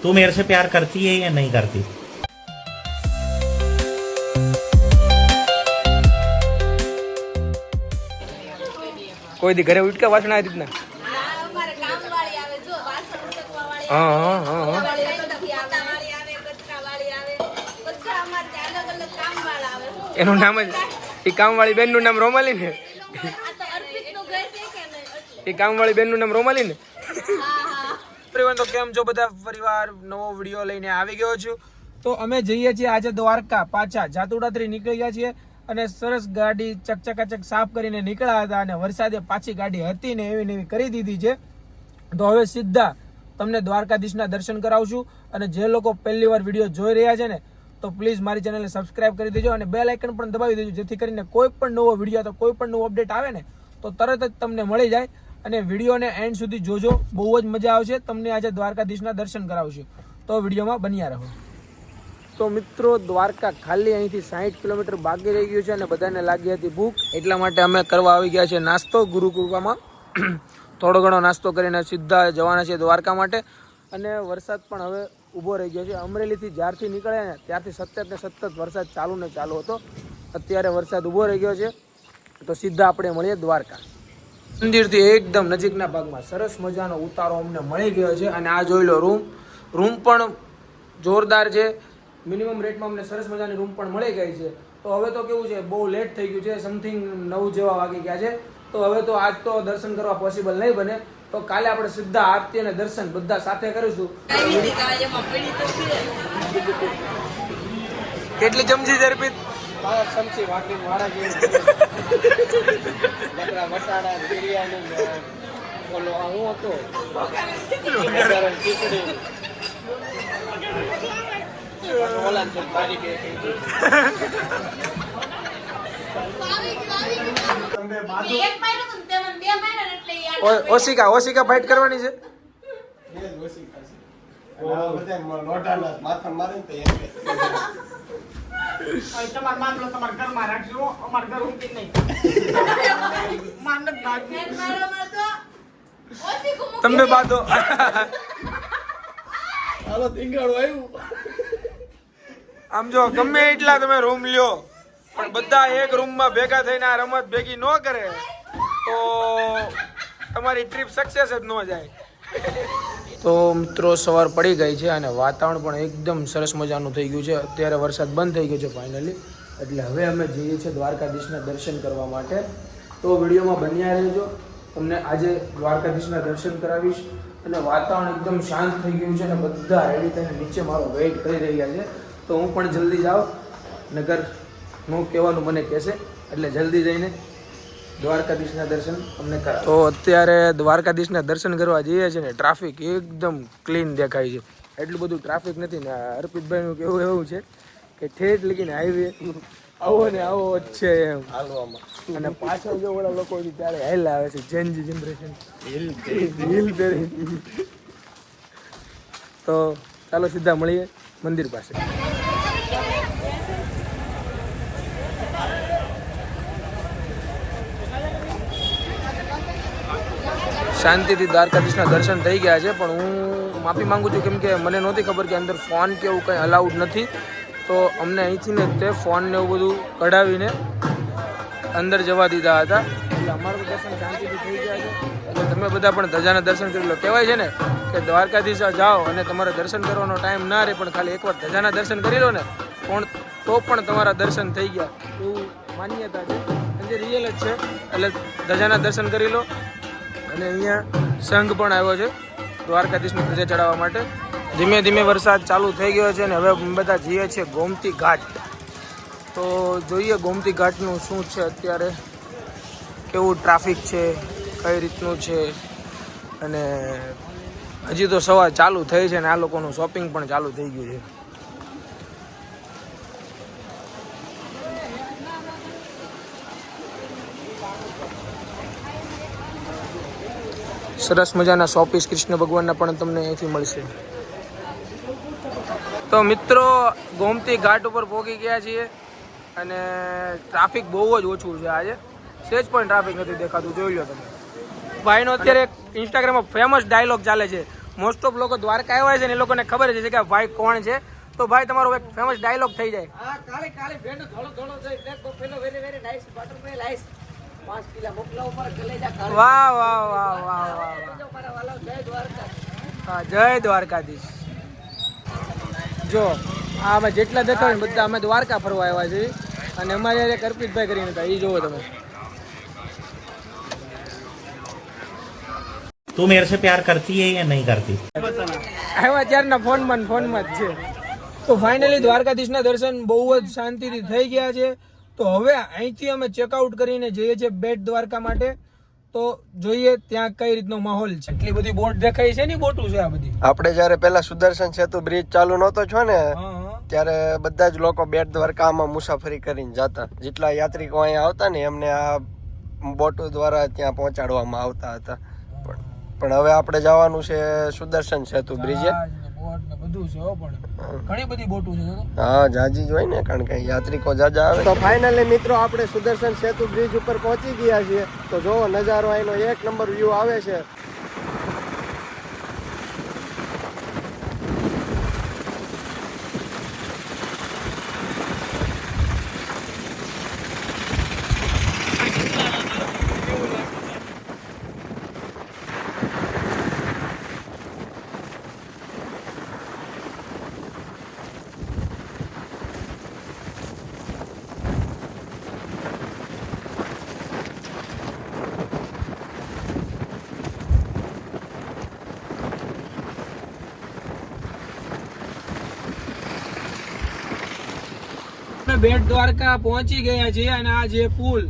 तू मेरे से प्यार करती है या नहीं करती? કોઈ દી ઘરે ઉઠકા વાસણ આવી રીતના હા હા હા હા એનું નામ જ એ કામવાળી બેનનું નામ રોમાલી ને એ કામવાળી બેનનું નામ રોમાલી ને તો કેમ છો બધા પરિવાર નવો વિડીયો લઈને આવી ગયો છું તો અમે જઈએ છીએ આજે દ્વારકા પાછા જાતુડાત્રી નીકળી ગયા છીએ અને સરસ ગાડી ચકચકાચક સાફ કરીને નીકળ્યા હતા અને વરસાદે પાછી ગાડી હતી ને એવી કરી દીધી છે તો હવે સીધા તમને દ્વારકાધીશના દર્શન કરાવશું અને જે લોકો પહેલી વાર વિડીયો જોઈ રહ્યા છે ને તો પ્લીઝ મારી ચેનલને સબસ્ક્રાઇબ કરી દેજો અને બેલ આઇકન પણ દબાવી દેજો જેથી કરીને કોઈ પણ નવો વિડીયો તો કોઈ પણ નવો અપડેટ આવે ને તો તરત જ તમને મળી જાય અને વિડીયોને એન્ડ સુધી જોજો બહુ જ મજા આવશે તમને આજે દ્વારકાધીશના દર્શન કરાવશું તો વિડીયોમાં બન્યા રહો તો મિત્રો દ્વારકા ખાલી અહીંથી 60 કિલોમીટર બાકી રહી ગયું છે અને બધાને લાગી હતી ભૂખ એટલા માટે અમે કરવા આવી ગયા છે નાસ્તો ગુરુકૃપામાં થોડો ઘણો નાસ્તો કરીને સીધા જવાના છે દ્વારકા માટે અને વરસાદ પણ હવે ઊભો રહી ગયો છે અમરેલીથી જ્યારથી નીકળ્યા ને ત્યારથી સતત વરસાદ ચાલુ હતો અત્યારે વરસાદ ઊભો રહી ગયો છે તો સીધા આપણે મળીએ દ્વારકા મંદિરથી એકદમ નજીકના ભાગમાં સરસ મજાનો ઉતારો અમને મળી ગયો છે અને આ જોઈ લો રૂમ પણ જોરદાર છે મિનિમમ રેટમાં અમને સરસ મજાની રૂમ પણ મળી ગઈ છે તો હવે તો કેવું છે બહુ લેટ થઈ ગયું છે સમથિંગ 9 જેવા વાગી ગયા છે તો હવે તો આજ તો દર્શન કરવા પોસિબલ નહીં બને તો કાલે આપણે સીધા આરતી અને દર્શન બધા સાથે કરીશું કેટલી ચમચી ઝડપી ચમચી વાટલી મારા જે બકરા વટાણા બિરયાની ઓલો હું હતો ખીચડી ઓશિકા ફાઇટ કરવાની છે તમે બાંધો આમ જો ગમે એટલા તમે રૂમ લ્યો પણ બધા એક રૂમમાં ભેગા થઈને આ રમત ભેગી ન કરે તો તમારી ટ્રીપ સક્સેસ જ ન જાય તો મિત્રો સવાર પડી ગઈ છે અને વાતાવરણ પણ એકદમ સરસ મજાનું થઈ ગયું છે અત્યારે વરસાદ બંધ થઈ ગયો છે ફાઇનલી એટલે હવે અમે જઈએ છીએ દ્વારકાધીશના દર્શન કરવા માટે તો વિડીયોમાં બન્યા રહેજો તમને આજે દ્વારકાધીશના દર્શન કરાવીશ અને વાતાવરણ એકદમ શાંત થઈ ગયું છે અને બધા રેડી થઈને નીચે મારો વેઇટ કરી રહ્યા છે તો હું પણ જલ્દી જાઉં નગર નું કહેવાનું મને કહેશે એટલે જલ્દી જઈને દ્વારકાધીશના દર્શન અમને કરાવ તો અત્યારે દ્વારકાધીશના દર્શન કરવા જઈએ છીએ ને ટ્રાફિક એકદમ ક્લીન દેખાય છે એટલું બધું ટ્રાફિક નથી ને અર્પિતભાઈનું કેવું એવું છે કે ઠેઠ લગીને હાઈવે આવો ને આવો જ છે એમ હાલવામાં અને પાછળ જો ઓલા લોકો ત્યારે હેલ આવે છે જેનજી જનરેશન હિલ તો ચાલો સીધા મળીએ મંદિર પાસે શાંતિથી દ્વારકાધીશના દર્શન થઈ ગયા છે પણ હું માફી માંગુ છું કેમ કે મને નહોતી ખબર કે અંદર ફોન કે એવું કંઈ અલાઉડ નથી તો અમને અહીંથી ને તે ફોનને એવું બધું કઢાવીને અંદર જવા દીધા હતા એટલે અમારું દર્શન શાંતિથી થઈ ગયા છે એટલે તમે બધા પણ ધજાના દર્શન કરી લો કહેવાય છે ને કે દ્વારકાધીશ જાઓ અને તમારે દર્શન કરવાનો ટાઈમ ના રહે પણ ખાલી એકવાર ધજાના દર્શન કરી લો ને તો પણ તમારા દર્શન થઈ ગયા એવું માન્યતા છે અને રિયલ જ છે એટલે ધજાના દર્શન કરી લો અને અહીંયા સંઘ પણ આવ્યો છે દ્વારકાધીશની ધજા ચડાવવા માટે ધીમે ધીમે વરસાદ ચાલુ થઈ ગયો છે અને હવે બધા જઈએ છીએ ગોમતી ઘાટ તો જોઈએ ગોમતી ઘાટનું શું છે અત્યારે કેવું ટ્રાફિક છે કઈ રીતનું છે અને હજી તો સવાર ચાલુ થઈ છે અને આ લોકોનું શોપિંગ પણ ચાલુ થઈ ગયું છે સરસ મજાના શોપીસ કૃષ્ણ ભગવાનના પણ તમને અહીંથી મળશે તો મિત્રો ગોમતી ઘાટ ઉપર પહોંચી ગયા છીએ અને ટ્રાફિક બહુ જ ઓછું છે આજે સેજ પણ ટ્રાફિક નથી દેખાતું જોઈ લો તમે ભાઈનો અત્યારે ઇન્સ્ટાગ્રામમાં ફેમસ ડાયલોગ ચાલે છે મોસ્ટ ઓફ લોકો દ્વારકા આવ્યા છે ને એ લોકોને ખબર છે કે ભાઈ કોણ છે. તો ભાઈ તમારો એક ફેમસ ડાયલોગ થઈ જાય. હા, કાલે કાલે ભેંડો ધોળો ધોળો છે એટલે પેલો વેરી વેરી નાઈસ બટરફ્લાય લાઈસ 5 કિલો મોકલા ઉપર કલેજા કાઢો. વાહ વાહ વાહ વાહ વાહ જો મારા વાલો જય દ્વારકા. હા, જય દ્વારકાધીશ. જો આ અમે જેટલા દેખાય ને બધા અમે દ્વારકા ફરવા આવ્યા છીએ અને અમારે એક અર્પિતભાઈ કરીને હતા, એ જોવો તમે. तू मेरे से प्यार करती है या नहीं करती? આવ્યા ત્યારના ફોનમાં જ છે. તો ફાઇનલી દ્વારકાધીશના દર્શન બહુ જ શાંતિથી થઈ ગયા છે. તો હવે અહીંથી અમે ચેકઆઉટ કરીને જઈએ છીએ બેટ દ્વારકા માટે. તો જોઈએ ત્યાં કઈ રીતનો માહોલ છે. એટલી બધી બોટ દેખાય છે ને, બોટું છે આ બધી. આપણે જયારે પેલા સુદર્શન સેતુ બ્રિજ ચાલુ નતો છો ને ત્યારે બધા જ લોકો બેટ દ્વારકામાં મુસાફરી કરીને જતા. જેટલા યાત્રિકો અહીંયા આવતા ને એમને આ બોટો દ્વારા ત્યાં પહોંચાડવામાં આવતા હતા. પણ હવે આપણે જવાનું છે સુદર્શન સેતુ બ્રિજે. ઘણી બધી બોટો છે. હા, જાજી જ હોય ને, કારણ કે યાત્રિકો જાજા આવે. તો ફાઇનલી મિત્રો આપણે સુદર્શન સેતુ બ્રિજ ઉપર પહોંચી ગયા છીએ. તો જોવો નજારો અહીંનો એક નંબર વ્યૂ આવે છે. બેટ દ્વારકા પહોંચી ગયા છે અને આ જે પુલ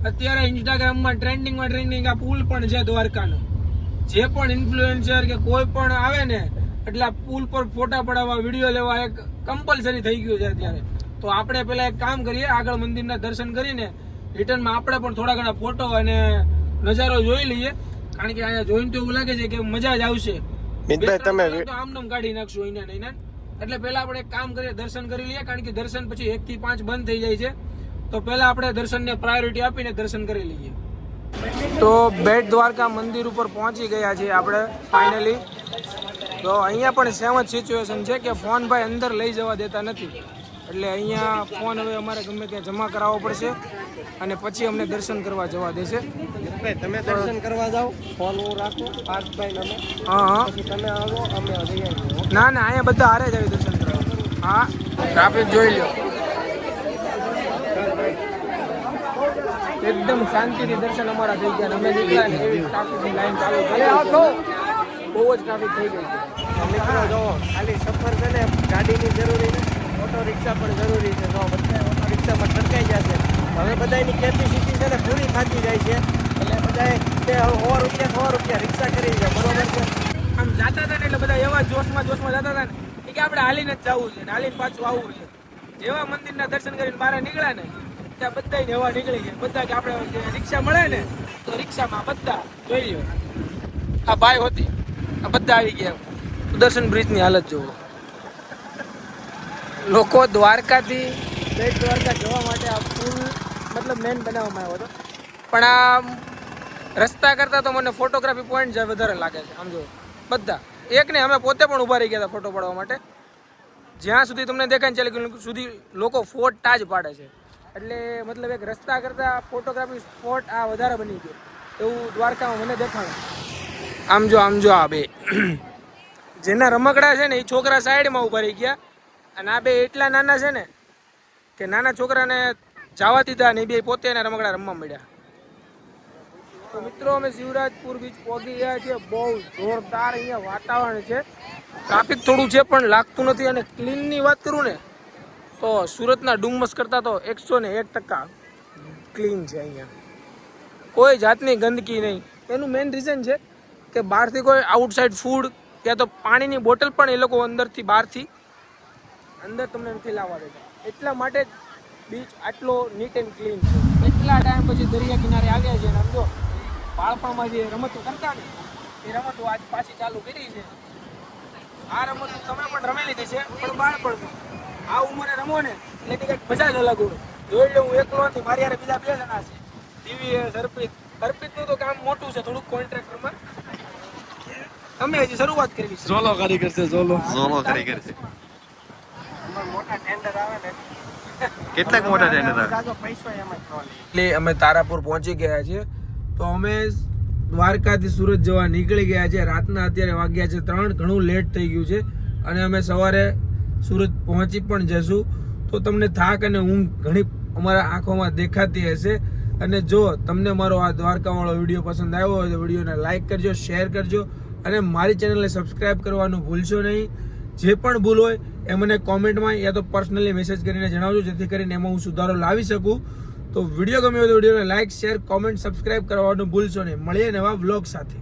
અત્યારે ઇન્સ્ટાગ્રામમાં ટ્રેન્ડિંગ આ પુલ પણ છે દ્વારકાનો. જે પણ ઇન્ફ્લુએન્સર કે કોઈ પણ આવે ને એટલે આ પુલ પર ફોટા પડાવવા, વિડીયો લેવા એક કમ્પલસરી થઈ ગયું છે અત્યારે. તો આપણે પેલા એક કામ કરીએ, આગળ મંદિરના દર્શન કરીને રિટર્નમાં આપણે પણ થોડા ઘણા ફોટો અને નજારો જોઈ લઈએ. કારણ કે અહીંયા જોઈને તો એવું લાગે છે કે મજા જ આવશે. તમે આમ નામ કાઢી નાખશું અહીંયા નહીં. એટલે પહેલા આપણે એક કામ કરીએ, દર્શન કરી લઈએ. કારણ કે દર્શન પછી 1 થી 5 બંધ થઈ જાય છે. તો પહેલા આપણે દર્શનને પ્રાયોરિટી આપીને દર્શન કરી લઈએ. તો બેટ દ્વારકા મંદિર ઉપર પહોંચી ગયા છીએ આપણે ફાઇનલી. તો અહીંયા પણ સેમ જ સિચ્યુએશન છે કે ફોન ભાઈ અંદર લઈ જવા દેતા નથી. એટલે અહીંયા ફોન હવે અમારે ગમે ત્યાં જમા કરાવવો પડશે અને પછી અમને દર્શન કરવા જવા દેશે. તમે દર્શન કરવા જાઓ, ફોન હું રાખું, પાર્થભાઈ અમે. હા, પછી તમે આવો, અમે ના અહીંયા બધા હારે જ આવી દર્શન કરવા. હા, ટ્રાફિક જોઈ લો. એકદમ શાંતિથી દર્શન અમારા થઈ ગયા. અમે નીકળ્યા ને એવી ટ્રાફિકની લાઈન ચાલુ થઈ ગઈ. બહુ જ ટ્રાફિક થઈ ગઈ છે. મિત્રો જો ખાલી સફર છે ને ગાડીની જરૂરી નથી, ઓટો રિક્ષા પણ જરૂરી છે. જો બધા ઓટો રિક્ષામાં ઠરકાઈ જશે. હવે બધાની કેપેસિટી છે ને પૂરી થતી જાય છે. એટલે બધાએ 100 રૂપિયા રિક્ષા કરી છે. બરોબર છે. આમ જાતા હતા ને એટલે બધા એવા જોશમાં જતા હતા ને કે આપણે હાલીને જ જવું છે, હાલીને પાછું આવવું છે. જેવા મંદિરના દર્શન કરીને બહાર નીકળ્યા ને ત્યાં બધા હવા નીકળી ગયા. બધા કે આપણે રિક્ષા મળે ને તો રિક્ષામાં બધા જોઈ લો. આ ભાઈ હોતી આ બધા આવી ગયા. સુદર્શન બ્રિજની હાલત જોવો. લોકો દ્વારકાથી બેટ દ્વારકા જવા માટે આ પુલ મતલબ મેન બનાવવામાં આવ્યો હતો. પણ આ રસ્તા કરતાં તો મને ફોટોગ્રાફી પોઈન્ટ જ વધારે લાગે છે. આમ જો બધા એક ને અમે પોતે પણ ઊભા રહી ગયા હતા ફોટો પાડવા માટે. જ્યાં સુધી તમને દેખાય ને ચાલે સુધી લોકો ફોટા જ પાડે છે. એટલે મતલબ એક રસ્તા કરતાં ફોટોગ્રાફી સ્પોટ આ વધારે બની ગયો એવું દ્વારકામાં મને દેખાણું. આમ જો આ બે જેના રમકડા છે ને એ છોકરા સાઈડમાં ઊભા રહી ગયા અને આ બે એટલા નાના છે ને કે નાના છોકરાને જવા દીધા ને એ બે પોતે એના રમકડા રમવા મળ્યા. તો મિત્રો અમે શિવરાજપુર બીચ પહોંચી ગયા છીએ. બહુ જોરદાર અહીંયા વાતાવરણ છે. ટ્રાફિક થોડું છે પણ લાગતું નથી. અને ક્લીનની વાત કરું ને તો સુરતના ડુમસ કરતાં તો 101% ક્લીન છે અહીંયા. કોઈ જાતની ગંદકી નહીં. એનું મેઇન રીઝન છે કે બહારથી કોઈ આઉટસાઇડ ફૂડ યા તો પાણીની બોટલ પણ એ લોકો અંદરથી બહારથી અંદર તમને નથી લાવવા દેતા. એટલા માટે જ બીચ આટલો નીટ એન્ડ ક્લીન છે. એટલા ટાઈમ પછી દરિયા કિનારે આવ્યા છે. આમ જો બાળપણમાં જે રમતો કરતા ને એ રમતો આજ પાછી ચાલુ કરી છે. આ રમતો તમે પણ રમી લીધી છે પણ બાળપણમાં. આ ઉંમરે રમો ને એટલે કંઈક મજા જ અલગ હોય. જોઈ લે હું એકલો નથી, મારી યારે બીજા 2 જણા છે. દિવ્ય, હર્પિતનું તો કામ મોટું છે થોડુંક કોન્ટ્રાક્ટરમાં. તમે હજી શરૂઆત કરવી છે. ઝોલો કારીગર છે ઝોલો કારીગર છે. મોટા ટેન્ડર આવે ને કેટલાક મોટા ટેન્ડર આવે? જાજો પૈસો એમાં જ ન લે. એટલે અમે તારાપુર પહોંચી ગયા છીએ. તો અમે દ્વારકાથી સુરત જવા નીકળી ગયા છે. રાતના અત્યારે વાગ્યા છે 3, ઘણું લેટ થઈ ગયું છે અને અમે સવારે સુરત પહોંચી પણ જશું. તો તમને થાક અને ઊંઘ ઘણી અમારા આંખોમાં દેખાતી હશે. અને જો તમને મારો આ દ્વારકાવાળો વિડીયો પસંદ આવ્યો હોય તો વિડીયોને લાઈક કરજો, શેર કરજો અને મારી ચેનલને સબસ્ક્રાઇબ કરવાનું ભૂલશો નહીં. જે પણ ભૂલ હોય એ મને કોમેન્ટમાં યા તો પર્સનલી મેસેજ કરીને જણાવજો, જેથી કરીને એમાં હું સુધારો લાવી શકું. તો વિડીયો ગમ્યો હોય તો વિડીયોને લાઈક, શેર, કોમેન્ટ, સબસ્ક્રાઇબ કરવાનું ભૂલશો નહીં. મળીએ નવા વ્લોગ સાથે.